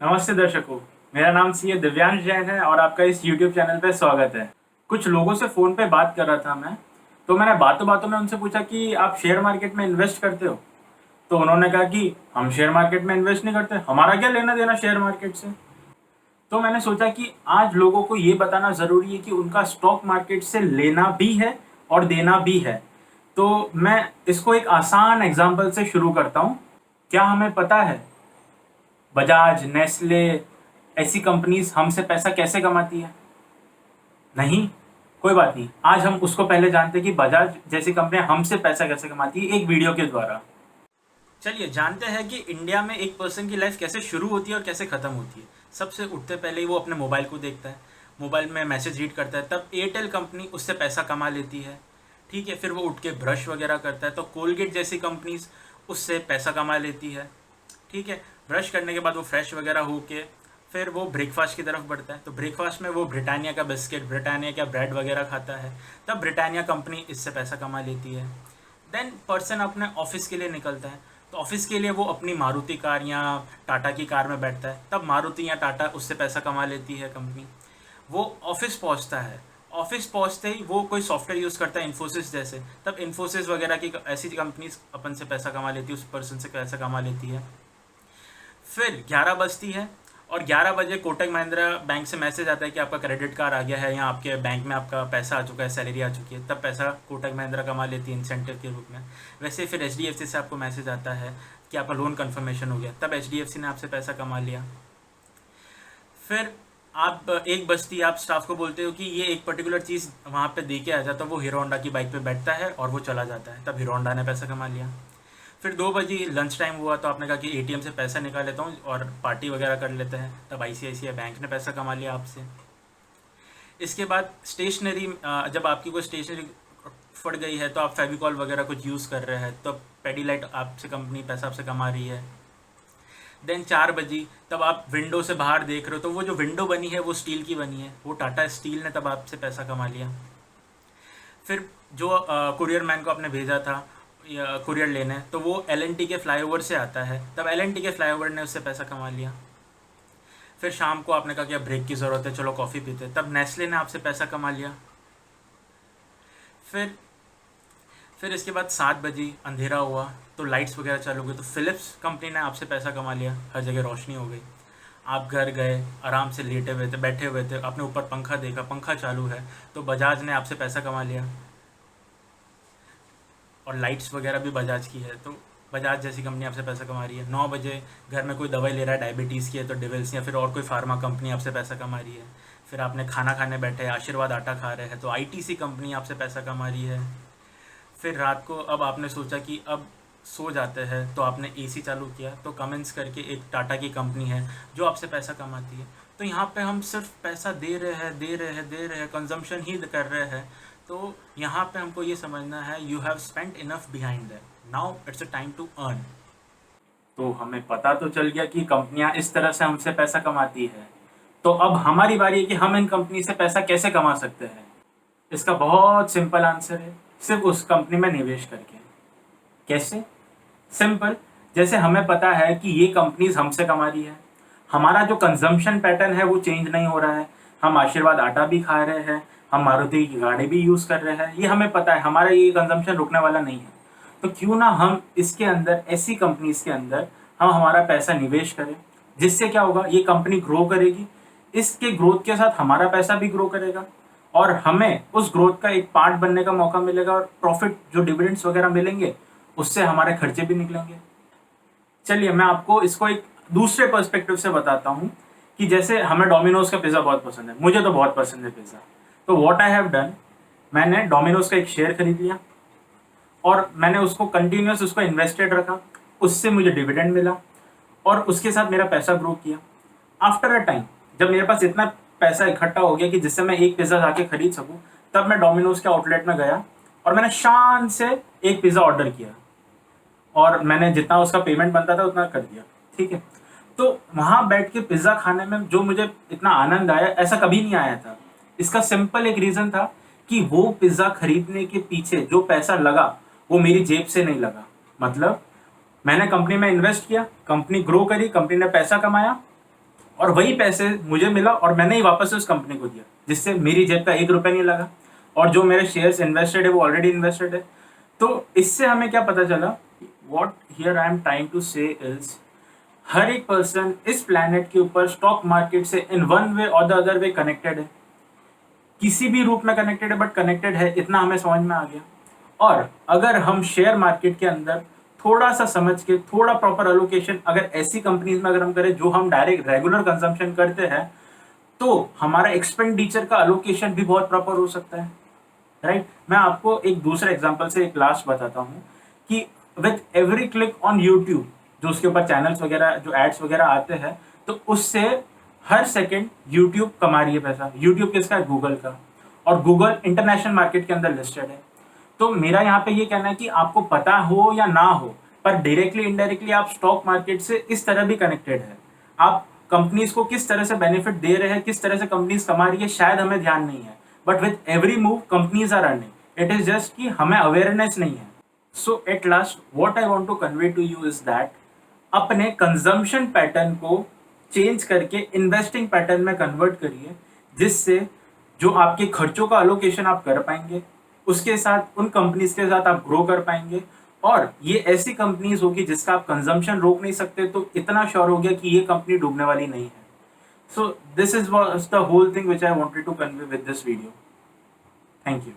नमस्ते दर्शकों। मेरा नाम दिव्यांश जैन है और आपका इस YouTube चैनल पे स्वागत है। कुछ लोगों से फ़ोन पे बात कर रहा था मैं, तो मैंने बातों बातों में उनसे पूछा कि आप शेयर मार्केट में इन्वेस्ट करते हो? तो उन्होंने कहा कि हम शेयर मार्केट में इन्वेस्ट नहीं करते, हमारा क्या लेना देना शेयर मार्केट से। तो मैंने सोचा कि आज लोगों को ये बताना ज़रूरी है कि उनका स्टॉक मार्केट से लेना भी है और देना भी है। तो मैं इसको एक आसान एग्जाम्पल से शुरू करता हूँ। क्या हमें पता है बजाज, नेस्ले ऐसी कंपनीज हमसे पैसा कैसे कमाती है? नहीं, कोई बात नहीं। आज हम उसको पहले जानते हैं कि बजाज जैसी कंपनियां हमसे पैसा कैसे कमाती है, एक वीडियो के द्वारा। चलिए जानते हैं कि इंडिया में एक पर्सन की लाइफ कैसे शुरू होती है और कैसे ख़त्म होती है। सबसे उठते पहले ही वो अपने मोबाइल को देखता है, मोबाइल में मैसेज रीड करता है, तब एयरटेल कंपनी उससे पैसा कमा लेती है। ठीक है, फिर वो उठ के ब्रश वगैरह करता है तो कोलगेट जैसी कंपनीज उससे पैसा कमा लेती है। ठीक है, ब्रश करने के बाद वो फ्रेश वगैरह होके फिर वो ब्रेकफास्ट की तरफ बढ़ता है, तो ब्रेकफास्ट में वो ब्रिटानिया का बिस्किट, ब्रिटानिया का ब्रेड वगैरह खाता है, तब ब्रिटानिया कंपनी इससे पैसा कमा लेती है। देन पर्सन अपने ऑफिस के लिए निकलता है, तो ऑफिस के लिए वो अपनी मारुति कार या टाटा की कार में बैठता है, तब मारुति या टाटा उससे पैसा कमा लेती है कंपनी। वो ऑफिस पहुंचता है, ऑफिस पहुंचते ही वो कोई सॉफ्टवेयर यूज़ करता है इन्फोसिस जैसे, तब इन्फोसिस वगैरह की ऐसी कंपनीज अपन से पैसा कमा लेती है, उस पर्सन से पैसा कमा लेती है। फिर 11 बजती है और 11 बजे कोटक महिंद्रा बैंक से मैसेज आता है कि आपका क्रेडिट कार्ड आ गया है या आपके बैंक में आपका पैसा आ चुका है, सैलरी आ चुकी है, तब पैसा कोटक महिंद्रा कमा लेती है इंसेंटिव के रूप में। वैसे फिर HDFC से आपको मैसेज आता है कि आपका लोन कन्फर्मेशन हो गया, तब HDFC ने आपसे पैसा कमा लिया। फिर आप 1 बजती आप स्टाफ को बोलते हो कि ये एक पर्टिकुलर चीज़ वहाँ पे दे के आ जाता, तो वो हीरो होंडा की बाइक पे बैठता है और वो चला जाता है, तब हीरो होंडा ने पैसा कमा लिया। फिर 2 बजे लंच टाइम हुआ तो आपने कहा कि ATM से पैसा निकाल लेता हूँ और पार्टी वगैरह कर लेते हैं, तब ICICI बैंक ने पैसा कमा लिया आपसे। इसके बाद स्टेशनरी, जब आपकी कोई स्टेशनरी फट गई है तो आप फेविकॉल वगैरह कुछ यूज़ कर रहे हैं, तो पेडीलाइट आपसे कंपनी पैसा आपसे कमा रही है। देन 4 बजी तब आप विंडो से बाहर देख रहे हो, तो वो जो विंडो बनी है वो स्टील की बनी है, वो टाटा स्टील ने तब आपसे पैसा कमा लिया। फिर जो कुरियर मैन को आपने भेजा था या कुरियर लेने, तो वो LNT के फ्लाईओवर से आता है, तब LNT के फ्लाईओवर ने उससे पैसा कमा लिया। फिर शाम को आपने कहा कि अब ब्रेक की ज़रूरत है, चलो कॉफ़ी पीते, तब नेस्ले ने आपसे पैसा कमा लिया। फिर फिर इसके बाद 7 बजे अंधेरा हुआ तो लाइट्स वगैरह चालू हो गई, तो फिलिप्स कंपनी ने आपसे पैसा कमा लिया, हर जगह रोशनी हो गई। आप घर गए, आराम से लेटे हुए थे, बैठे हुए थे, अपने ऊपर पंखा देखा, पंखा चालू है, तो बजाज ने आपसे पैसा कमा लिया। और लाइट्स वगैरह भी बजाज की है, तो बजाज जैसी कंपनी आपसे पैसा कमा रही है। 9 बजे घर में कोई दवाई ले रहा है डायबिटीज़ की है, तो डिविल्स या फिर और कोई फार्मा कंपनी आपसे पैसा कमा रही है। फिर आपने खाना खाने बैठे, आशीर्वाद आटा खा रहे हैं, तो ITC कंपनी आपसे पैसा कमा रही है। फिर रात को अब आपने सोचा कि अब सो जाते हैं, तो आपने AC चालू किया, तो कमेंस करके एक टाटा की कंपनी है जो आपसे पैसा कमाती है। तो यहाँ पे हम सिर्फ पैसा दे रहे हैं, दे रहे हैं, दे रहे हैं, कंजम्पशन ही कर रहे हैं। तो यहाँ पे हमको ये समझना है, you have spent enough behind that, now it's a time to earn. तो हमें पता तो चल गया कि कंपनियां इस तरह से हमसे पैसा कमाती है, तो अब हमारी बारी है कि हम इन कंपनी से पैसा कैसे कमा सकते हैं। इसका बहुत सिंपल आंसर है, सिर्फ उस कंपनी में निवेश करके। कैसे? सिंपल, जैसे हमें पता है कि ये कंपनीज हमसे कमा रही है, हमारा जो कंजम्पशन पैटर्न है वो चेंज नहीं हो रहा है, हम आशीर्वाद आटा भी खा रहे हैं, हम मारुति की गाड़ी भी यूज़ कर रहे हैं, ये हमें पता है, हमारा ये कंजम्पशन रुकने वाला नहीं है। तो क्यों ना हम इसके अंदर, ऐसी कंपनीज के अंदर हम हमारा पैसा निवेश करें, जिससे क्या होगा, ये कंपनी ग्रो करेगी, इसके ग्रोथ के साथ हमारा पैसा भी ग्रो करेगा और हमें उस ग्रोथ का एक पार्ट बनने का मौका मिलेगा और प्रॉफिट जो डिविडेंड्स वगैरह मिलेंगे उससे हमारे खर्चे भी निकलेंगे। चलिए मैं आपको इसको एक दूसरे पर्सपेक्टिव से बताता हूँ कि जैसे हमें डोमिनोज का पिज़्ज़ा बहुत पसंद है, मुझे तो बहुत पसंद है पिज़्ज़ा। तो व्हाट आई हैव डन, मैंने डोमिनोज का एक शेयर खरीद लिया और मैंने उसको कंटिन्यूस उसको इन्वेस्टेड रखा, उससे मुझे डिविडेंड मिला और उसके साथ मेरा पैसा ग्रो किया। आफ्टर अ टाइम जब मेरे पास इतना पैसा इकट्ठा हो गया कि जिससे मैं एक पिज़्ज़ा जाके खरीद सकूँ, तब मैं डोमिनोज के आउटलेट में गया और मैंने शान से एक पिज़्ज़ा ऑर्डर किया और मैंने जितना उसका पेमेंट बनता था उतना कर दिया। ठीक है, तो वहाँ बैठ के पिज़्ज़ा खाने में जो मुझे इतना आनंद आया, ऐसा कभी नहीं आया था। इसका सिंपल एक रीज़न था कि वो पिज़्ज़ा खरीदने के पीछे जो पैसा लगा वो मेरी जेब से नहीं लगा। मतलब मैंने कंपनी में इन्वेस्ट किया, कंपनी ग्रो करी, कंपनी ने पैसा कमाया, और वही पैसे मुझे मिला और मैंने ही वापस उस कंपनी को दिया, जिससे मेरी जेब का 1 रुपया नहीं लगा, और जो मेरे शेयर्स इन्वेस्टेड है वो ऑलरेडी इन्वेस्टेड है। तो इससे हमें क्या पता चला, what here I am trying to say is, हर एक पर्सन इस प्लैनेट के ऊपर स्टॉक मार्केट से इन वन वे और द अदर वे कनेक्टेड है, किसी भी रूप में कनेक्टेड है, बट कनेक्टेड है, इतना हमें समझ में आ गया। और अगर हम शेयर मार्केट के अंदर थोड़ा सा समझ के, थोड़ा प्रॉपर एलोकेशन अगर ऐसी कंपनीज में अगर हम करें जो हम डायरेक्ट रेगुलर कंजम्पशन करते हैं, तो हमारा एक्सपेंडिचर का एलोकेशन भी बहुत प्रॉपर हो सकता है, राइट। मैं आपको एक दूसरे एग्जांपल से एक लास्ट बताता हूँ कि with every click on YouTube, जो उसके ऊपर चैनल्स वगैरह जो एड्स वगैरह आते हैं, तो उससे हर सेकंड यूट्यूब कमा रही है पैसा। यूट्यूब किसका है? गूगल का। और गूगल इंटरनेशनल मार्केट के अंदर लिस्टेड है। तो मेरा यहाँ पे ये कहना है कि आपको पता हो या ना हो, पर डायरेक्टली इनडायरेक्टली आप स्टॉक मार्केट से इस तरह भी कनेक्टेड है। आप कंपनीज को किस तरह से बेनिफिट दे रहे हैं, किस तरह से कंपनीज कमा रही है, शायद हमें ध्यान नहीं है, but with every move companies are earning. It is just कि हमें अवेयरनेस नहीं है। So at last what I want to convey to you is that अपने कंजम्पशन पैटर्न को चेंज करके इन्वेस्टिंग पैटर्न में कन्वर्ट करिए, जिससे जो आपके खर्चों का अलोकेशन आप कर पाएंगे, उसके साथ उन कंपनीज के साथ आप ग्रो कर पाएंगे। और ये ऐसी कंपनीज होगी जिसका आप कंजम्पशन रोक नहीं सकते, तो इतना श्योर हो गया कि ये कंपनी डूबने वाली नहीं है। So this is the whole thing which I wanted to convey with this video. Thank you.